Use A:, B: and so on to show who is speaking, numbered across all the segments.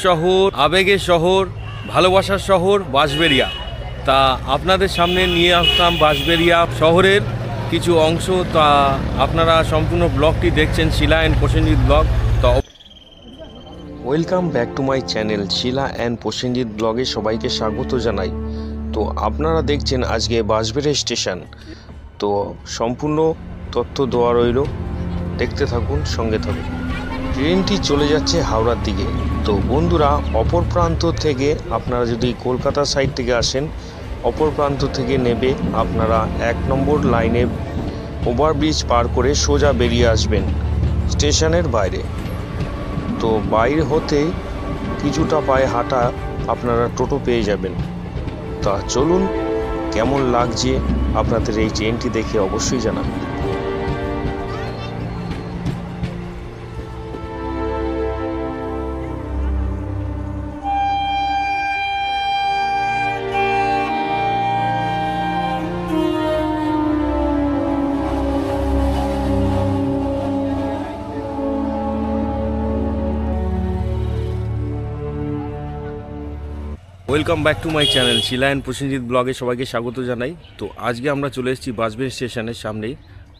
A: শহর, আবেগের শহর, ভালোবাসার শহর বাঁশবেড়িয়া। তা আপনাদের সামনে নিয়ে আসলাম বাঁশবেড়িয়া শহরের কিছু অংশ। তা আপনারা সম্পূর্ণ ব্লগটি দেখছেন শিলা অ্যান্ড প্রসেনজিৎ ব্লগ। তো welcome back to my channel Shila and Prosenjit ব্লগে সবাইকে স্বাগত জানাই। তো আপনারা দেখছেন আজকে বাঁশবেড়িয়া স্টেশন। তো সম্পূর্ণ তথ্য দেওয়া রইল, দেখতে থাকুন, সঙ্গে থাকুন। ট্রেনটি চলে যাচ্ছে হাওড়ার দিকে। তো বন্ধুরা, অপর প্রান্ত থেকে আপনারা যদি কলকাতা সাইড থেকে আসেন, অপর প্রান্ত থেকে নেবে আপনারা 1 নম্বর লাইনে ওভারব্রিজ পার করে সোজা বেরিয়ে আসবেন স্টেশনের বাইরে। তো বাইরে হতে কিছুটা পায়ে হাঁটা আপনারা টোটো পেয়ে যাবেন। তা চলুন, কেমন লাগছে আপনাদের এই ট্রেনটি দেখে অবশ্যই জানাবেন। Welcome back to my channel Shila and Prosenjit ব্লগে সবাইকে স্বাগত জানাই। তো আজকে আমরা চলে এসেছি বাঁশবেড়িয়া স্টেশনের সামনেই।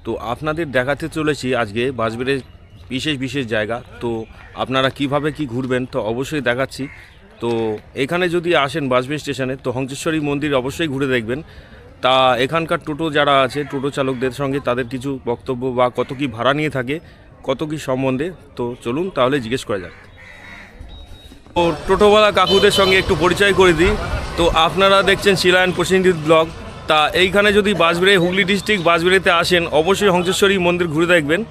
A: তো আপনাদের দেখাতে চলেছি আজকে বাঁশবেড়িয়ার বিশেষ জায়গা। তো আপনারা কিভাবে কি ঘুরবেন তো অবশ্যই দেখাচ্ছি। তো এখানে যদি আসেন বাঁশবেড়িয়া স্টেশনে, তো হংসেশ্বরী মন্দির অবশ্যই ঘুরে দেখবেন। তা এখানকার টোটো যারা আছে, টোটো চালকদের সঙ্গে তাদের কিছু বক্তব্য বা কত কি ভাড়া নিয়ে থাকে, কত কি সম্বন্ধে, তো চলুন তাহলে জিজ্ঞেস করা যাক। ও টোটোওয়ালা কাকুদের সঙ্গে একটু পরিচয় করে দিই। তো আপনারা দেখছেন শিলা অ্যান্ড প্রসেনজিৎ ব্লগ। তা এইখানে যদি বাঁশবেড়িয়া হুগলি ডিস্ট্রিক্ট বাঁশবেড়িয়াতে আসেন, অবশ্যই হংসেশ্বরী মন্দির ঘুরে দেখবেন।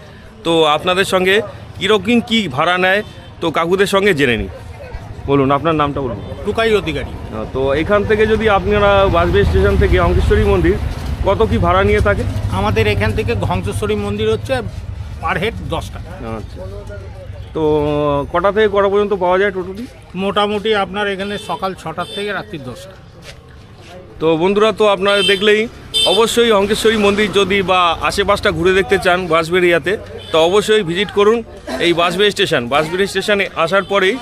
A: তো আপনাদের সঙ্গে কীরকম কী ভাড়া নেয় তো কাকুদের সঙ্গে জেনে নিই। বলুন, আপনার নামটা বলুন।
B: টুকাই অধিকারী।
A: তো এখান থেকে যদি আপনারা বাঁশবেড়িয়া স্টেশন থেকে হংসেশ্বরী মন্দির কত কি ভাড়া নিয়ে থাকে?
B: আমাদের এখান থেকে হংসেশ্বরী মন্দির হচ্ছে পার হেড 10 টাকা।
A: আচ্ছা, তো কটা থেকে কটা পর্যন্ত পাওয়া যায় টোটোটি?
B: মোটামুটি আপনার এখানে সকাল 6টার থেকে রাত্রি 10টা।
A: তো বন্ধুরা, তো আপনারা দেখলেই অবশ্যই হংসেশ্বরী মন্দির যদি বা আশেপাশটা ঘুরে দেখতে চান বাঁশবেড়িয়াতে, তো অবশ্যই ভিজিট করুন এই বাঁশবেড়িয়া স্টেশন। বাঁশবেড়িয়া স্টেশনে আসার পরেই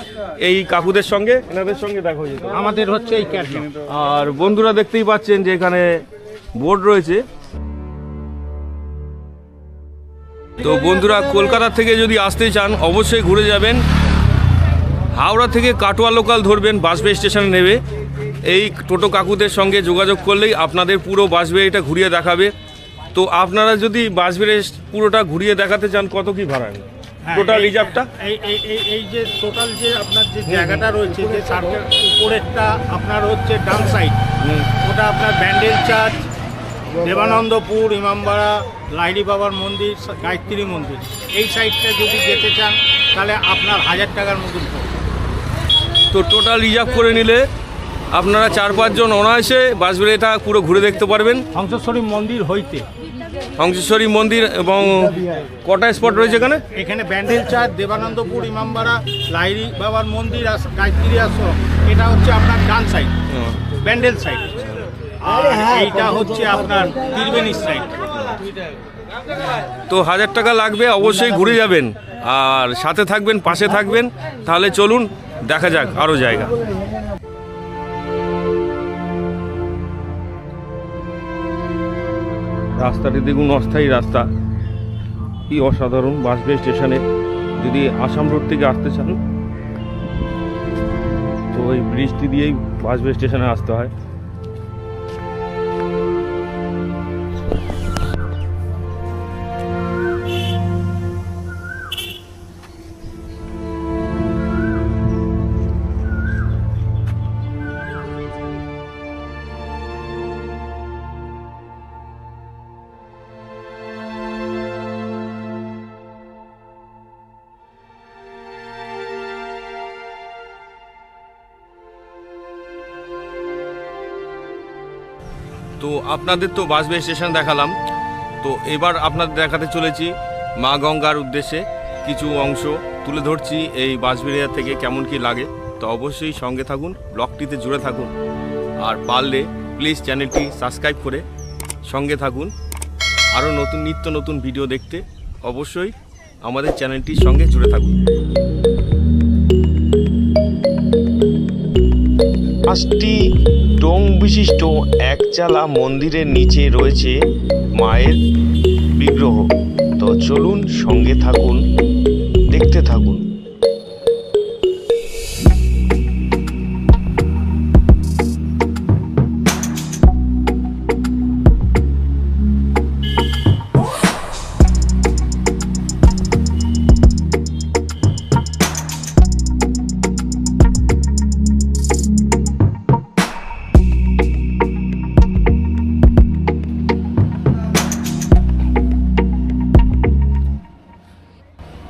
A: এই কাকুদের সঙ্গে, এনাদের সঙ্গে দেখা হয়ে যেত।
B: আমাদের হচ্ছে এই ক্যাটলগ।
A: আর বন্ধুরা দেখতেই পাচ্ছেন যে এখানে বোর্ড রয়েছে। তো বন্ধুরা, কলকাতা থেকে যদি আসতে চান অবশ্যই ঘুরে যাবেন। হাওড়া থেকে কাটোয়া লোকাল ধরবেন, বাঁশবেড়িয়া স্টেশনে নেবে। এই টোটো কাকুদের সঙ্গে যোগাযোগ করলেই আপনাদের পুরো বাঁশবেড়িয়াটা ঘুরিয়ে দেখাবে। তো আপনারা যদি বাঁশবেড়িয়া পুরোটা ঘুরিয়ে দেখাতে চান, কত কি ভাড়া নেন টোটাল রিজার্ভটা?
B: এই যে টোটাল যে আপনার যে জায়গাটা রয়েছে, যে সার্কেল উপরেরটা আপনার হচ্ছে ডান সাইড, ওটা আপনার ব্যান্ডেল চার্চ, দেবানন্দপুর, ইমামবাড়া, লাহিড়ী বাবার মন্দির, গায়ত্রী মন্দির, এই সাইডটা যদি যেতে চান তাহলে আপনার 1000 টাকার মতন।
A: তো টোটাল রিজার্ভ করে নিলে আপনারা 4-5 জন অনায়াসে বাঁশবেড়িয়াটা পুরো ঘুরে দেখতে পারবেন।
B: হংসেশ্বরী মন্দির হইতে
A: হংসেশ্বরী মন্দির এবং কটা স্পট রয়েছে এখানে?
B: এখানে ব্যান্ডেল চার্চ, দেবানন্দপুর, ইমামবাড়া, লাহিড়ী বাবার মন্দির, গায়ত্রী আশ্রম, এটা হচ্ছে আপনার ডান সাইড, ব্যান্ডেল সাইড। আর এইটা হচ্ছে আপনার ত্রিবেণী সাইড।
A: তো 1000 টাকা লাগবে, অবশ্যই ঘুরে যাবেন আর সাথে থাকবেন, পাশে থাকবেন। তাহলে চলুন দেখা যাক আরও জায়গা। রাস্তাটি দেখুন, অস্থায়ী রাস্তা, কি অসাধারণ। বাঁশবেড়িয়া স্টেশনে যদি আসাম রোড থেকে আসতে চান, তো ওই ব্রিজটি দিয়েই বাঁশবেড়িয়া স্টেশনে আসতে হয়। তো আপনাদের তো বাঁশবেড়িয়া স্টেশন দেখালাম। তো এবার আপনাদের দেখাতে চলেছি মা গঙ্গার উদ্দেশ্যে কিছু অংশ তুলে ধরছি এই বাঁশবেড়িয়া থেকে কেমন কি লাগে। তো অবশ্যই সঙ্গে থাকুন, ব্লগটিতে জুড়ে থাকুন। আর পারলে প্লিজ চ্যানেলটি সাবস্ক্রাইব করে সঙ্গে থাকুন। আরও নিত্য নতুন ভিডিও দেখতে অবশ্যই আমাদের চ্যানেলটির সঙ্গে জুড়ে থাকুন। 5টি ডোম বিশিষ্ট একচালা মন্দিরের নিচে রয়েছে মায়ের বিগ্রহ। তো চলুন সঙ্গে থাকুন, দেখতে থাকুন।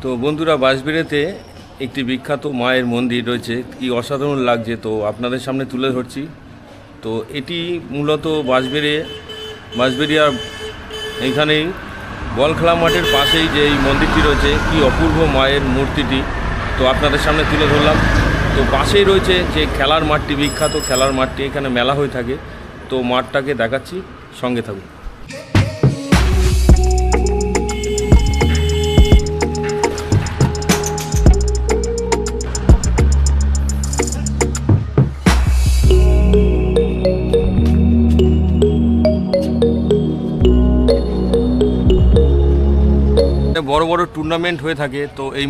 A: তো বন্ধুরা, বাঁশবেড়িয়াতে একটি বিখ্যাত মায়ের মন্দির রয়েছে, কি অসাধারণ লাগছে, তো আপনাদের সামনে তুলে ধরছি। তো এটি মূলত বাঁশবেড়িয়া এইখানেই বলখেলা মাঠের পাশেই যে এই মন্দিরটি রয়েছে, কি অপূর্ব মায়ের মূর্তিটি, তো আপনাদের সামনে তুলে ধরলাম। তো পাশেই রয়েছে যে খেলার মাঠটি, বিখ্যাত খেলার মাঠটি, এখানে মেলা হয়ে থাকে। তো মাঠটাকে দেখাচ্ছি, সঙ্গে থাকুন। বড় বড় টুর্নামেন্ট হয়ে থাকে। তো এই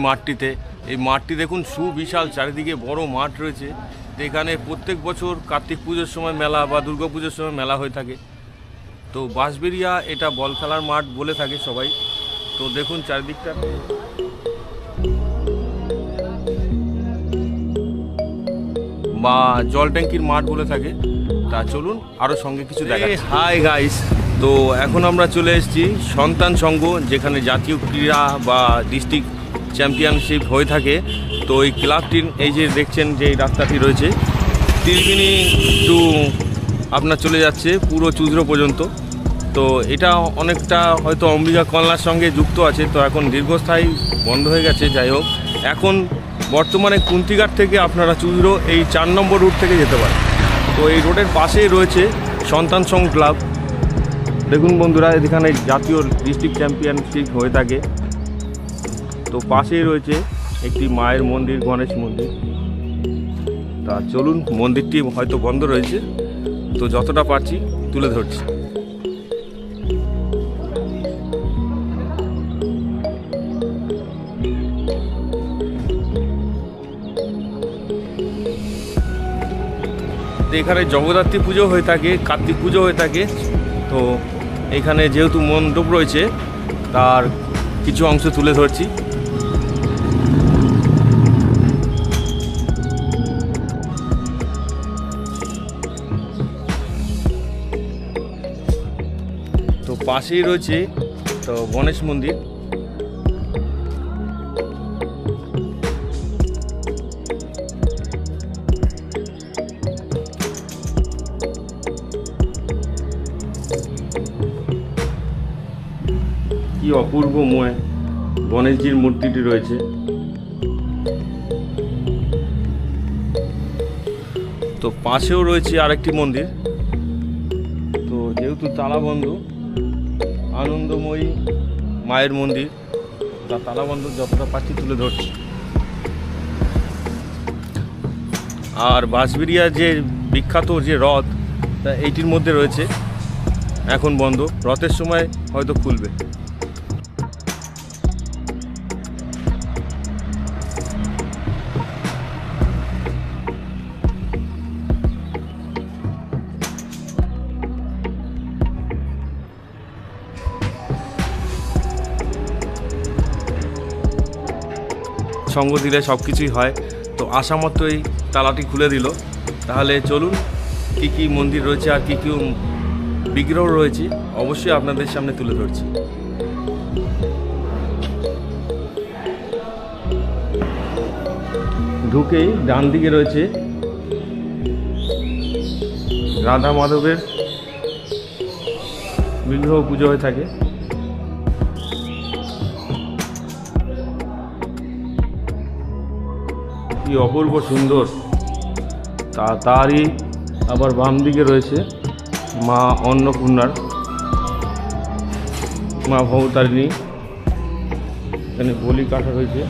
A: মাঠটি দেখুন সুবিশাল, চারিদিকে বড় মাঠ রয়েছে। তো এখানে প্রত্যেক বছর কার্তিক পুজোর সময় মেলা বা দুর্গা পুজোর সময় মেলা হয়ে থাকে। তো বাঁশবেড়িয়া এটা বল খেলার মাঠ বলে থাকে সবাই। তো দেখুন চারিদিকটা, বা জল ট্যাঙ্কির মাঠ বলে থাকে। তা চলুন আরও সঙ্গে কিছু দেখা। হাই গাইস, তো এখন আমরা চলে এসেছি সন্তান সংঘ, যেখানে জাতীয় ক্রীড়া বা ডিস্ট্রিক্ট চ্যাম্পিয়নশিপ হয়ে থাকে। তো এই ক্লাবটির এই যে দেখছেন যে এই রাস্তাটি রয়েছে, ত্রিবেণী টু আপনার চলে যাচ্ছে পুরো চুজরো পর্যন্ত। তো এটা অনেকটা হয়তো অম্বিকা কল্যাণের সঙ্গে যুক্ত আছে। তো এখন দীর্ঘস্থায়ী বন্ধ হয়ে গেছে। যাই হোক, এখন বর্তমানে কুন্তিঘাট থেকে আপনারা চুজরো এই 4 নম্বর রুট থেকে যেতে পারেন। তো এই রোডের পাশেই রয়েছে সন্তান সংঘ ক্লাব। দেখুন বন্ধুরা, এখানে জাতীয় ডিস্ট্রিক্ট চ্যাম্পিয়নশিপ হয়ে থাকে। তো পাশেই রয়েছে একটি মায়ের মন্দির, গণেশ মন্দির। তা চলুন, মন্দিরটি হয়তো বন্ধ রয়েছে, তো যতটা পারছি তুলে ধরছি। এখানে জগদ্ধাত্রী পুজো হয়ে থাকে, কার্তিক পুজো হয়ে থাকে। তো এখানে যেহেতু মণ্ডপ রয়েছে, তার কিছু অংশ তুলে ধরছি। তো পাশেই রয়েছে তো গণেশ মন্দির। কি অপূর্বময় গণেশজির মূর্তিটি রয়েছে। তো পাশেও রয়েছে আরেকটি মন্দির। তো যেহেতু তালাবন্ধ, আনন্দময়ী মায়ের মন্দির, তা তালাবন্ধ যতটা পাচ্ছি তুলে ধরছি। আর বাঁশবেড়িয়া যে বিখ্যাত যে রথ, তা এইটির মধ্যে রয়েছে, এখন বন্ধ, রথের সময় হয়তো খুলবে। সঙ্গ দিলে সব কিছুই হয়। তো আসা মাত্রই তালাটি খুলে দিল। তাহলে চলুন, কী কী মন্দির রয়েছে আর কী কী বিগ্রহ রয়েছে অবশ্যই আপনাদের সামনে তুলে ধরছি। ঢুকেই ডান দিকে রয়েছে রাধা মাধবের বিগ্রহ পুজো হয়ে থাকে। কি অপূর্ব সুন্দর। তারই আবার বাম দিকে রয়েছে মা অন্নপূর্ণার, মা ভবতারিণী। এখানে বলি কাটা রয়েছে।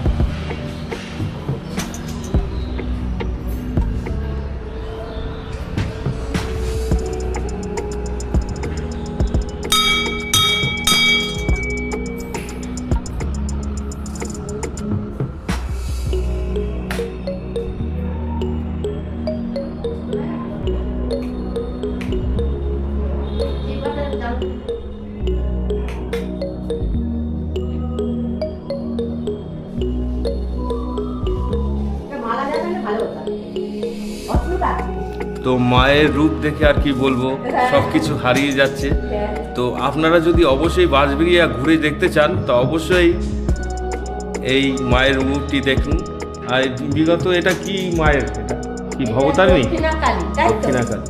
A: তো মায়ের রূপ দেখে আর কি বলবো, সব কিছু হারিয়ে যাচ্ছে। তো আপনারা যদি অবশ্যই বাঁশবেড়িয়া ঘুরে দেখতে চান তো অবশ্যই এই মায়ের রূপটি দেখুন। আর বিগত এটা কি মায়ের, এটা কি ভবতারিণী? দক্ষিণাকালী।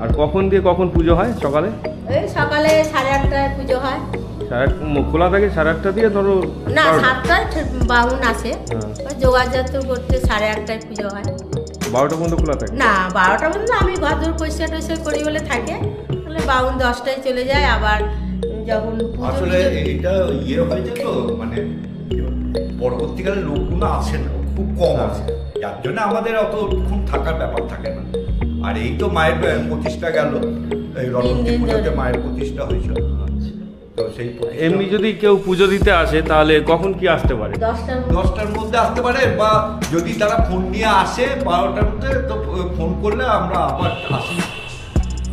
A: আর কখন দিয়ে কখন পুজো হয়? সকালে
C: সকালে 8:30টায় পুজো হয়।
A: খোলা থাকে 8:30 দিয়ে, ধরো
C: না 7টায় বাউন আসে, যোগাযোগ করতে 8:30টায় পুজো হয়।
A: 12টা পর্যন্ত খোলা থাকে?
C: না 12টা পর্যন্ত আমি ঘর দূর পরিষ্কার টরিষ্কার করি বলে থাকে, তাহলে বাউন 10টায় চলে যায়। আবার যখন
D: আসলে এটা ইয়ে হয়েছে তো, মানে পরবর্তীকালে লোকগুলো আসে না, খুব কম আসে, যার জন্য আমাদের অতক্ষণ থাকার ব্যাপার থাকে না। আর এই তো মায়ের প্রতিষ্ঠা গেল, এই রণবতী পুজোতে মায়ের প্রতিষ্ঠা হয়েছিল। তো সেই
A: এমনি যদি কেউ পুজো দিতে আসে তাহলে কখন কি আসতে পারে?
D: 10টার মধ্যে আসতে পারে, বা যদি তারা ফোন নিয়ে আসে 12টার মধ্যে, তো ফোন করলে আমরা আবার আসি।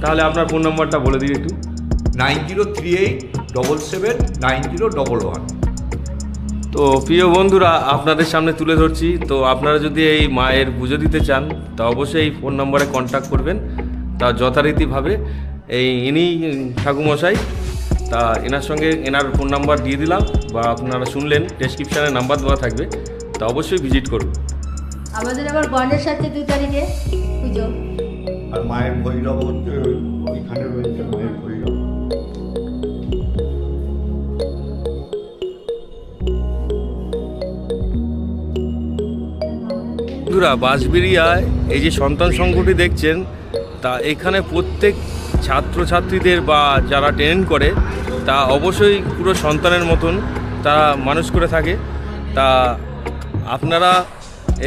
A: তাহলে আপনার ফোন নাম্বারটা বলে দিই একটু।
D: 9038779011।
A: তো প্রিয় বন্ধুরা, আপনাদের সামনে তুলে ধরছি। তো আপনারা যদি এই মায়ের পুজো দিতে চান তা অবশ্যই এই ফোন নম্বরে কন্ট্যাক্ট করবেন। তা যথারীতিভাবে ইনি ঠাকুরমশাই, তা এনার সঙ্গে এনার ফোন নাম্বার দিয়ে দিলাম, বা আপনারা শুনলেন ডেসক্রিপশানে নাম্বার দেওয়া থাকবে, তা অবশ্যই ভিজিট করুন।
C: আমাদের আবার গণেশ আছে 2 তারিখে পুজো।
D: আর মায়ের ভৈরব হচ্ছে ওইখানে রয়েছে, মায়ের ভৈরব।
A: বন্ধুরা, বাঁশবেড়িয়ায় এই যে সন্তান সংঘটি দেখছেন, তা এখানে প্রত্যেক ছাত্রছাত্রীদের বা যারা ট্রেনিং করে তা অবশ্যই পুরো সন্তানের মতন তারা মানুষ করে থাকে। তা আপনারা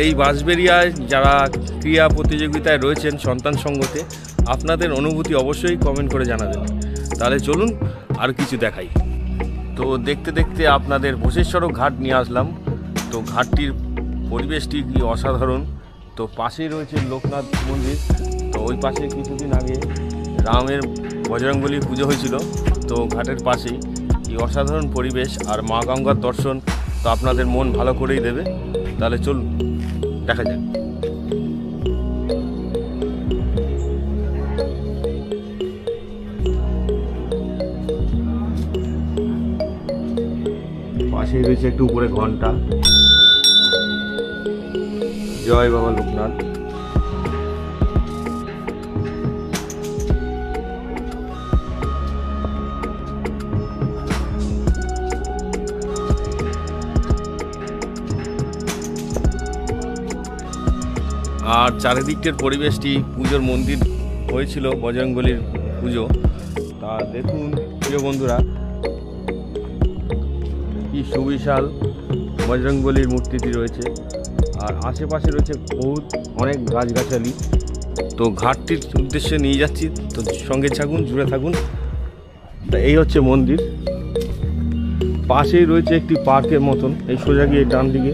A: এই বাঁশবেড়িয়ায় যারা ক্রীড়া প্রতিযোগিতায় রয়েছেন সন্তান সংঘতে, আপনাদের অনুভূতি অবশ্যই কমেন্ট করে জানাবেন। তাহলে চলুন আর কিছু দেখাই। তো দেখতে দেখতে আপনাদের বশেশ্বরক ঘাট নিয়ে আসলাম। তো ঘাটটির পরিবেশটি কি অসাধারণ। তো পাশেই রয়েছে লোকনাথ মন্দির। তো ওই পাশে কিছুদিন আগে রামের বজরংবলী পুজো হয়েছিল, তো ঘাটের পাশেই কি অসাধারণ পরিবেশ আর মা গঙ্গার দর্শন, তো আপনাদের মন ভালো করেই দেবে। তাহলে চলুন দেখা যাক। পাশেই রয়েছে একটু উপরে ঘন্টা। জয় বাবা লোকনাথ। আর চারিদিকটার পরিবেশটি পুজোর মন্দির হয়েছিল বজরংবলীর পুজো। তা দেখুন প্রিয় বন্ধুরা, কি সুবিশাল বজরংবলীর মূর্তিটি রয়েছে। আর আশেপাশে রয়েছে অনেক গাছগাছালি। তো ঘাটটির উদ্দেশ্যে নিয়ে যাচ্ছি, তো সঙ্গে থাকুন, জুড়ে থাকুন। তা এই হচ্ছে মন্দির, পাশেই রয়েছে একটি পার্কের মতন, এই সোজা গিয়ে ডান দিকে।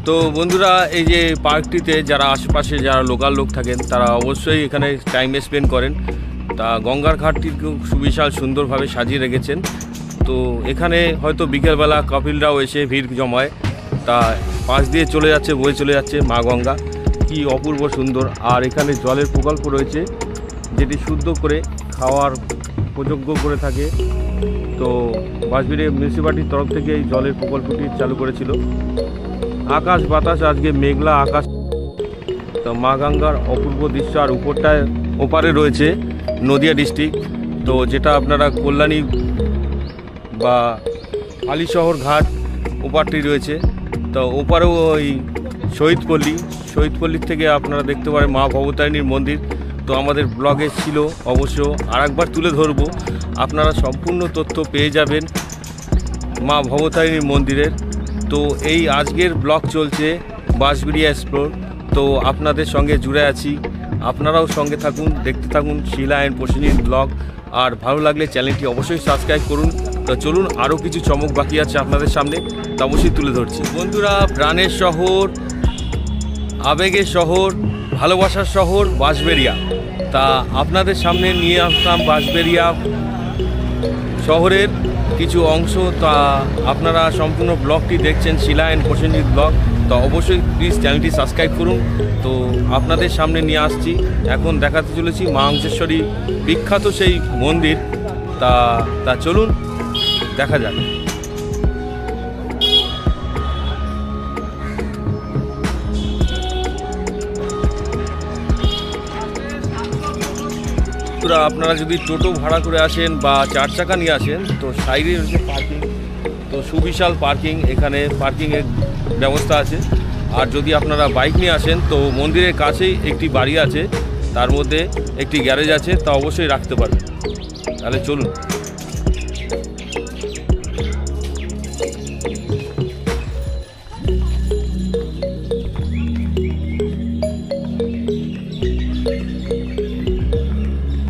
A: তো বন্ধুরা, এই যে পার্কটিতে যারা আশেপাশে যারা লোকাল লোক থাকেন তারা অবশ্যই এখানে টাইম স্পেন্ড করেন। তা গঙ্গার ঘাটটি খুব সুবিশাল সুন্দরভাবে সাজিয়ে রেখেছেন। তো এখানে হয়তো বিকেলবেলা কাপিলরাও এসে ভিড় জমায়। তা পাশ দিয়ে চলে যাচ্ছে, বয়ে চলে যাচ্ছে মা গঙ্গা, কি অপূর্ব সুন্দর। আর এখানে জলের প্রকল্প রয়েছে যেটি শুদ্ধ করে খাওয়ার উপযোগ্য করে থাকে। তো বাঁশবেড়িয়া মিউনিসিপ্যালিটির তরফ থেকে এই জলের প্রকল্পটি চালু করেছিল। আকাশ বাতাস আজকে মেঘলা আকাশ। তো মা গঙ্গার অপূর্ব দৃশ্য। আর উপরটায় ওপারে রয়েছে নদিয়া ডিস্ট্রিক্ট, তো যেটা আপনারা কল্যাণী বা আলিশহর ঘাট ওপারটি রয়েছে। তো ওপারেও ওই শহীদপল্লির থেকে আপনারা দেখতে পারেন মা ভবতারিণীর মন্দির। তো আমাদের ব্লগে ছিল, অবশ্য আরেকবার তুলে ধরব, আপনারা সম্পূর্ণ তথ্য পেয়ে যাবেন মা ভবতারিণীর মন্দিরের। তো এই আজকের ব্লগ চলছে বাঁশবেড়িয়া এক্সপ্লোর। তো আপনাদের সঙ্গে জুড়ে আছি আপনারাও সঙ্গে থাকুন, দেখতে থাকুন শিলা অ্যান্ড প্রসেনজিৎ ব্লগ। আর ভালো লাগলে চ্যানেলটি অবশ্যই সাবস্ক্রাইব করুন। তো চলুন, আরও কিছু চমক বাকি আছে আপনাদের সামনে, তা অবশ্যই তুলে ধরছি। বন্ধুরা, প্রাণের শহর, আবেগের শহর, ভালোবাসার শহর বাঁশবেড়িয়া। তা আপনাদের সামনে নিয়ে আসলাম বাঁশবেড়িয়া শহরের কিছু অংশ। তা আপনারা সম্পূর্ণ ব্লগটি দেখছেন শিলা অ্যান্ড প্রসেনজিৎ ব্লগ। তো অবশ্যই প্লিজ চ্যানেলটি সাবস্ক্রাইব করুন। তো আপনাদের সামনে নিয়ে আসছি, এখন দেখাতে চলেছি মা হংসেশ্বরী বিখ্যাত সেই মন্দির। তা চলুন দেখা যাক। আপনারা যদি টোটো ভাড়া করে আসেন বা 4 চাকা নিয়ে আসেন, তো সাইডে রয়েছে পার্কিং। তো সুবিশাল পার্কিং, এখানে পার্কিংয়ের ব্যবস্থা আছে। আর যদি আপনারা বাইক নিয়ে আসেন, তো মন্দিরের কাছেই একটি বাড়ি আছে, তার মধ্যে একটি গ্যারেজ আছে, তা অবশ্যই রাখতে পারবেন। তাহলে চলুন।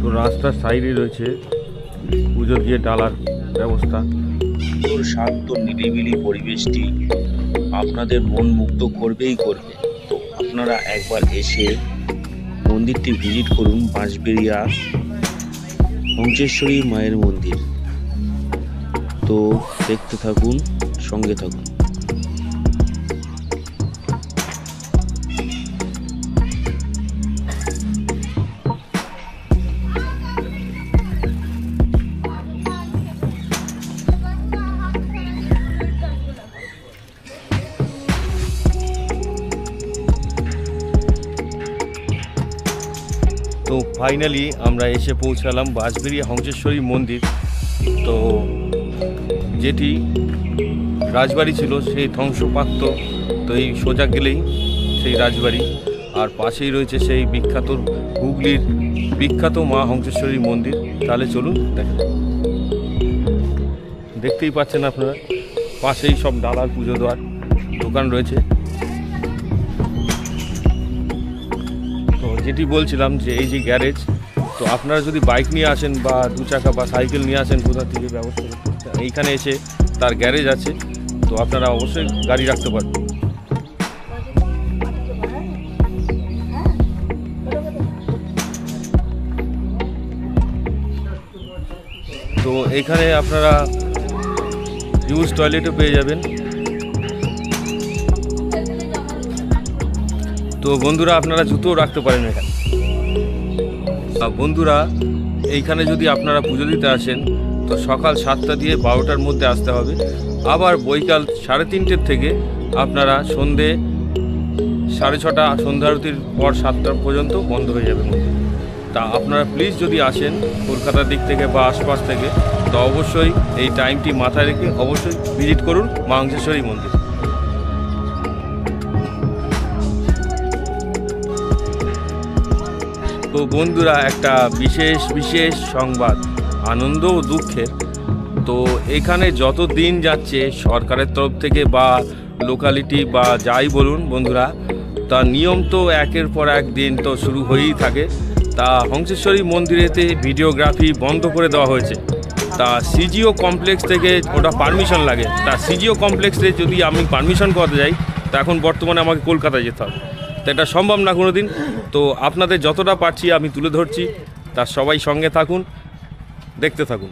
A: তো রাস্তার সাইডে রয়েছে পুজো দিয়ে ডালার ব্যবস্থা।
E: শান্ত নিরিবিলি পরিবেশটি আপনাদের মন মুগ্ধ করবেই করবে। তো আপনারা একবার এসে মন্দিরটি ভিজিট করুন, বাঁশবেড়িয়া হংসেশ্বরী মায়ের মন্দির। তো দেখতে থাকুন, সঙ্গে থাকুন।
A: তো ফাইনালি আমরা এসে পৌঁছালাম বাঁশবেড়িয়া হংসেশ্বরী মন্দির। তো যেটি রাজবাড়ি ছিল সেই ধ্বংসপ্রাপ্ত। তো এই সোজা গেলেই সেই রাজবাড়ি, আর পাশেই রয়েছে সেই বিখ্যাত হুগলির বিখ্যাত মা হংসেশ্বরী মন্দির। তাহলে চলুন দেখা যাক। দেখতেই পাচ্ছেন আপনারা, পাশেই সব ডালার পুজো দেওয়ার দোকান রয়েছে। তো যেটি বলছিলাম যে এই যে গ্যারেজ, তো আপনারা যদি বাইক নিয়ে আসেন বা 2 চাকা বা সাইকেল নিয়ে আসেন, কোথা থেকে ব্যবস্থা করতে, এইখানে এসে তার গ্যারেজ আছে, তো আপনারা অবশ্যই গাড়ি রাখতে পারবেন। তো এখানে আপনারা ইউজ টয়লেটও পেয়ে যাবেন। তো বন্ধুরা, আপনারা জুতোও রাখতে পারেন এখানে। বন্ধুরা, এইখানে যদি আপনারা পুজো দিতে আসেন, তো সকাল 7টা দিয়ে 12টার মধ্যে আসতে হবে। আবার বৈকাল 3:30 থেকে আপনারা সন্ধে 6:30, সন্ধ্যা আরতির পর 7টা পর্যন্ত বন্ধ হয়ে যাবে মন্দির। তা আপনারা প্লিজ যদি আসেন কলকাতার দিক থেকে বা আশপাশ থেকে, তো অবশ্যই এই টাইমটি মাথায় রেখে অবশ্যই ভিজিট করুন মা হংসেশ্বরী মন্দির। তো বন্ধুরা, একটা বিশেষ সংবাদ, আনন্দ ও দুঃখের। তো এখানে যত দিন যাচ্ছে সরকারের তরফ থেকে বা লোকালিটি বা যাই বলুন বন্ধুরা, তা নিয়ম তো একের পর এক দিন তো শুরু হয়েই থাকে। তা হংসেশ্বরী মন্দিরেতে ভিডিওগ্রাফি বন্ধ করে দেওয়া হয়েছে। তা সিজিও কমপ্লেক্স থেকে ওটা পারমিশন লাগে। তা সিজিও কমপ্লেক্সে যদি আমি পারমিশন করতে যাই, তা এখন বর্তমানে আমাকে কলকাতায় যেতে হবে। তো এটা সম্ভব না কোনো দিন। তো আপনাদের যতটা পারছি আমি তুলে ধরছি, তার সবাই সঙ্গে থাকুন, দেখতে থাকুন।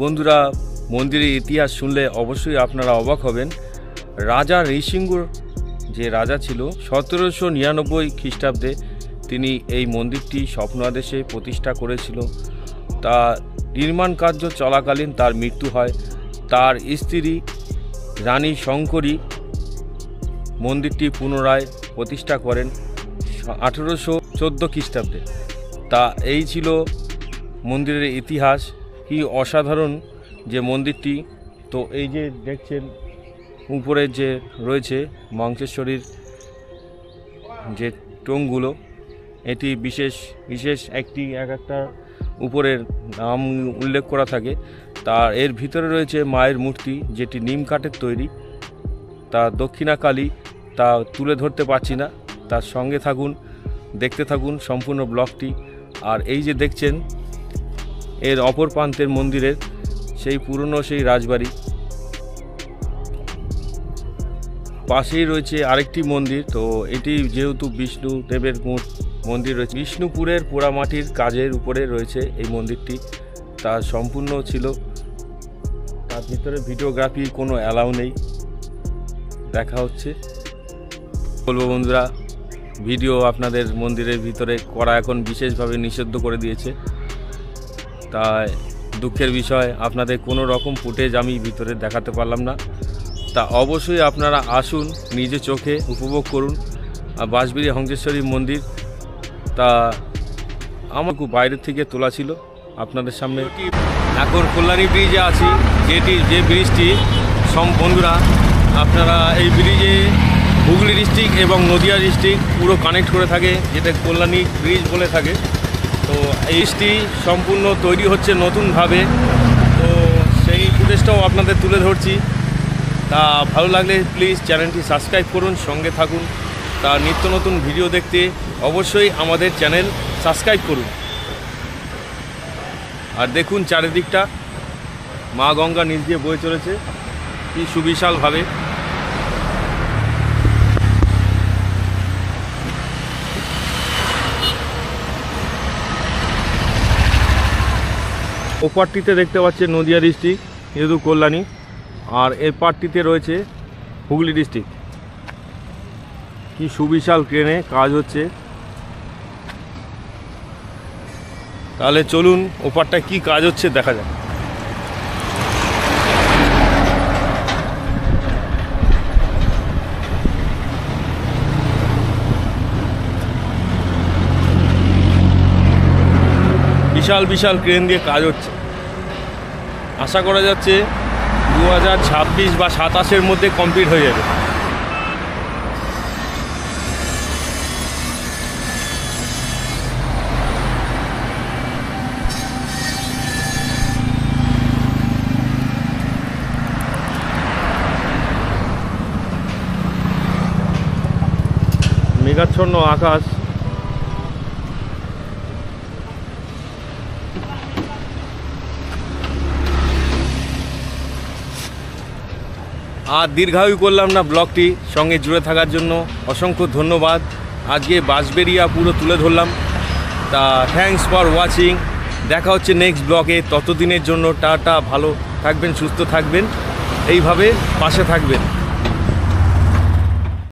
A: বন্ধুরা, মন্দিরের ইতিহাস শুনলে অবশ্যই আপনারা অবাক হবেন। রাজা ঋষিঙ্গুর যে রাজা ছিল 1799 খ্রিস্টাব্দে তিনি এই মন্দিরটি স্বপ্ন আদেশে প্রতিষ্ঠা করেছিল। তা নির্মাণ কার্য চলাকালীন তার মৃত্যু হয়। তার স্ত্রী রানী শঙ্করী মন্দিরটি পুনরায় প্রতিষ্ঠা করেন 1814 খ্রিস্টাব্দে। তা এই ছিল মন্দিরের ইতিহাস। কি অসাধারণ যে মন্দিরটি। তো এই যে দেখছেন উপরে যে রয়েছে মংসেশ্বরীর যে টোঙগুলো, এটি বিশেষ এক একটা উপরের নাম উল্লেখ করা থাকে। তার এর ভিতরে রয়েছে মায়ের মূর্তি, যেটি নিম কাঠের তৈরি। তা দক্ষিণাকালী, তা তুলে ধরতে পারছি না। তার সঙ্গে থাকুন, দেখতে থাকুন সম্পূর্ণ ব্লগটি। আর এই যে দেখছেন এর অপর প্রান্তের মন্দিরের সেই পুরনো সেই রাজবাড়ি, পাশেই রয়েছে আরেকটি মন্দির। তো এটি যেহেতু বিষ্ণুদেবের মন্দির রয়েছে, বিষ্ণুপুরের পোড়ামাটির কাজের উপরে রয়েছে এই মন্দিরটি। তা সম্পূর্ণ ছিল, তার ভিতরে ভিডিওগ্রাফি কোনো অ্যালাউ নেই। দেখা হচ্ছে বলবো বন্ধুরা, ভিডিও আপনাদের মন্দিরের ভিতরে করা এখন বিশেষভাবে নিষিদ্ধ করে দিয়েছে। তাই দুঃখের বিষয়, আপনাদের কোনো রকম ফুটেজ আমি ভিতরে দেখাতে পারলাম না। তা অবশ্যই আপনারা আসুন, নিজে চোখে উপভোগ করুন বাঁশবেড়িয়া হংসেশ্বরী মন্দির। তা আমার খুব বাইরের থেকে তোলা ছিল আপনাদের সামনে। এখন কল্যাণী ব্রিজে আছি, যে ব্রিজটি বন্ধুরা আপনারা এই ব্রিজে হুগলি ডিস্ট্রিক্ট এবং নদিয়া ডিস্ট্রিক্ট পুরো কানেক্ট করে থাকে, যেটা কল্যাণী ব্রিজ বলে থাকে। তো এই ব্রিজটি সম্পূর্ণ তৈরি হচ্ছে নতুনভাবে। তো সেই ফুটেজটাও আপনাদের তুলে ধরছি। তা ভালো লাগলে প্লিজ চ্যানেলটি সাবস্ক্রাইব করুন, সঙ্গে থাকুন। তা নিত্য নতুন ভিডিও দেখতে অবশ্যই আমাদের চ্যানেল সাবস্ক্রাইব করুন। আর দেখুন চারিদিকটা মা গঙ্গা নিচ দিয়ে বয়ে চলেছে কি সুবিশালভাবে। ওপারটিতে দেখতে পাচ্ছেন নদিয়া ডিস্ট্রিক্ট যেহেতু কল্যাণী, আর এর পারটিতে রয়েছে হুগলি ডিস্ট্রিক্ট। কি সুবিশাল ক্রেনে কাজ হচ্ছে। তাহলে চলুন ওপারটায় কি কাজ হচ্ছে দেখা যাক। বিশাল ক্রেন দিয়ে কাজ হচ্ছে। আশা করা যাচ্ছে 2026 বা 27-এর মধ্যে কমপ্লিট হয়ে যাবে। মেঘাচ্ছন্ন আকাশ, আর দীর্ঘায়ু করলাম না ব্লগটি, সঙ্গে জুড়ে থাকার জন্য অসংখ্য ধন্যবাদ। আজকে বাঁশবেড়িয়া পুরো তুলে ধরলাম। তা থ্যাঙ্কস ফর ওয়াচিং। দেখা হচ্ছে নেক্সট ব্লগে। ততদিনের জন্য টাটা, ভালো থাকবেন, সুস্থ থাকবেন, এইভাবে পাশে থাকবেন।